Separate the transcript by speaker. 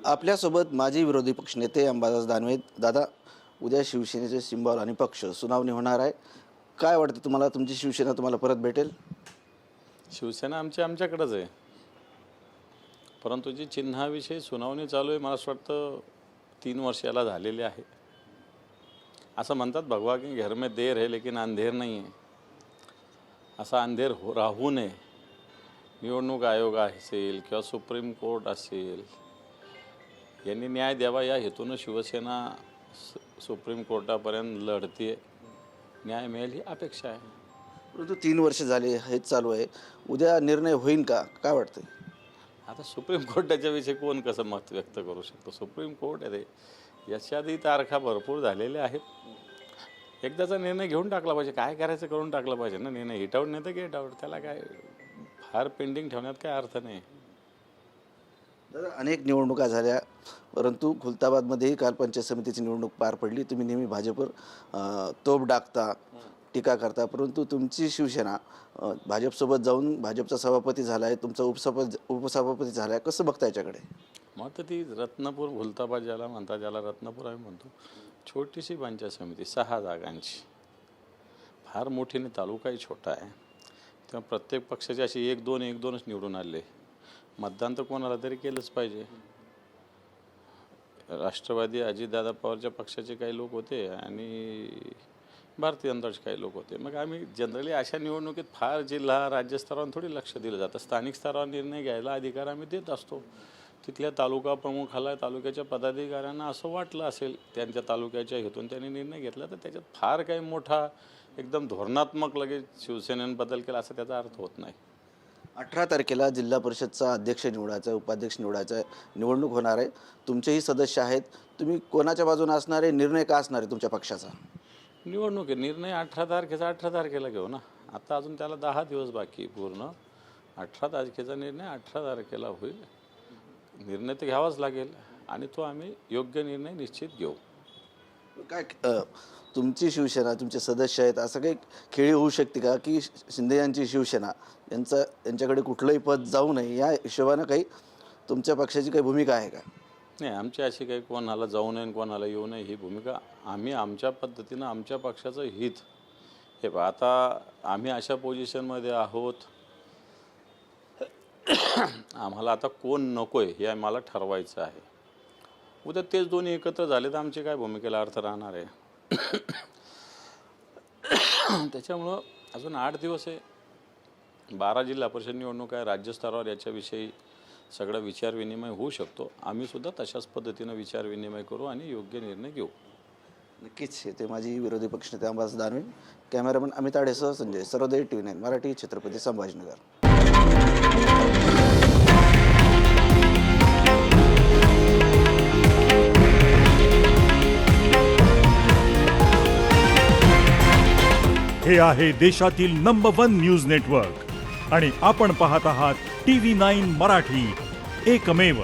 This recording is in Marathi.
Speaker 1: आपल्यासोबत माजी विरोधी पक्षनेते अंबादास दानवे. दादा, उद्या शिवसेनेचे सिंबॉल आणि पक्ष सुनावणी होणार आहे. काय वाटतं तुम्हाला, तुमची शिवसेना तुम्हाला परत भेटेल?
Speaker 2: शिवसेना आमच्याकडेच आहे, परंतु जी चिन्हाविषयी सुनावणी चालू आहे, मला असं वाटतं 3 वर्ष याला झालेले आहे. असं म्हणतात भगवा की घर में देर है लेकिन अंधेर नहीं है. असा अंधेर राहू नये. निवडणूक आयोग असेल किंवा सुप्रीम कोर्ट असेल, यांनी न्याय द्यावा या हेतून शिवसेना सुप्रीम कोर्टापर्यंत लढते. न्याय मिळेल ही अपेक्षा आहे.
Speaker 1: परंतु 3 वर्ष झाले हेच चालू आहे. उद्या निर्णय होईल का, काय वाटतं?
Speaker 2: आता सुप्रीम कोर्टाच्या विषयी कोण कसं मत व्यक्त करू शकतो? सुप्रीम कोर्ट आहे, याच्या आधी तारखा भरपूर झालेल्या आहेत. एकदाचा निर्णय घेऊन टाकला पाहिजे. काय करायचं करून टाकलं पाहिजे ना. निर्णय हिट आउट नाही तर गेट आउट. त्याला काय फार पेंडिंग ठेवण्यात काय अर्थ नाही.
Speaker 1: दादा, अनेक निवडणुका झाल्या, परंतु खुलताबादमध्येही काल पंचायत समितीची निवडणूक पार पडली. तुम्ही नेहमी भाजपवर तोफ डाकता, टीका करता, परंतु तुमची शिवसेना भाजपसोबत जाऊन भाजपचा सभापती झाला आहे, तुमचा उपसभापती झाला आहे. कसं बघता याच्याकडे?
Speaker 2: मग ती रत्नापूर खुलताबाद ज्याला म्हणतात, ज्याला रत्नापूर आम्ही म्हणतो, छोटीशी पंचायत समिती 6 जागांची. फार मोठी नाही, तालुकाही छोटा आहे. तेव्हा प्रत्येक पक्षाची अशी 1-2-1-2च निवडून आले. मतदान तर कोणाला तरी केलंच पाहिजे. राष्ट्रवादी अजितदादा पवारच्या पक्षाचे काही लोक होते आणि भारतीय जनताचे काही लोक होते. मग आम्ही जनरली अशा निवडणुकीत फार जिल्हा राज्यस्तरावर थोडी लक्ष दिलं जातं. स्थानिक स्तरावर निर्णय घ्यायला अधिकार आम्ही देत असतो. तिथल्या तालुका प्रमुखाला, तालुक्याच्या पदाधिकाऱ्यांना असं वाटलं असेल त्यांच्या तालुक्याच्या हेतून त्यांनी निर्णय घेतला, तर त्याच्यात फार काही मोठा एकदम धोरणात्मक लगेच शिवसेनेने बदल केला असं त्याचा अर्थ होत नाही.
Speaker 1: 18 तारखेला जिल्हा परिषदचा अध्यक्ष निवडायचा, उपाध्यक्ष निवडायचा, निवडणूक होणार आहे. तुमचेही सदस्य आहेत. तुम्ही कोणाच्या बाजूने असणार आहे? निर्णय का असणार आहे तुमच्या पक्षाचा?
Speaker 2: निवडणूक आहे, निर्णय 18 तारखेचा 18 तारखेला घेऊ ना. आता अजून त्याला 10 दिवस बाकी पूर्ण. 18 तारखेचा निर्णय 18 तारखेला होईल. निर्णय तर घ्यावाच लागेल आणि तो आम्ही योग्य निर्णय निश्चित घेऊ.
Speaker 1: काय तुमची शिवसेना, तुमचे सदस्य आहेत, असं काही खेळी होऊ शकते का की शिंदे यांची शिवसेना यांच्याकडे कुठलंही पद जाऊ नये या हिशोबानं काही तुमच्या पक्षाची काही भूमिका आहे का?
Speaker 2: नाही, आमची अशी काही कोणाला जाऊ नये कोणाला येऊ नये ही भूमिका आम्ही आमच्या पद्धतीनं आमच्या पक्षाचं हित हे आता आम्ही अशा पोझिशनमध्ये आहोत. आम्हाला आता कोण नको आहे हे आम्हाला ठरवायचं आहे. उद्या तेच दोन्ही एकत्र झाले तर आमची काय भूमिकेला अर्थ राहणार आहे? त्याच्यामुळं अजून 8 दिवस आहे. 12 जिल्हा परिषद निवडणूक आहे. राज्यस्तरावर याच्याविषयी सगळा विचारविनिमय होऊ शकतो. आम्हीसुद्धा तशाच पद्धतीनं विचारविनिमय करू आणि योग्य निर्णय घेऊ.
Speaker 1: नक्कीच. ते माझी विरोधी पक्षनेते अंबादास दानवे. कॅमेरामन अमित आडेसह संजय सर्वोदय TV9 मराठी, छत्रपती संभाजीनगर.
Speaker 3: हे आहे देशातील नंबर 1 न्यूज नेटवर्क आणि आपण पाहत आहात TV9 मराठी, एकमेव.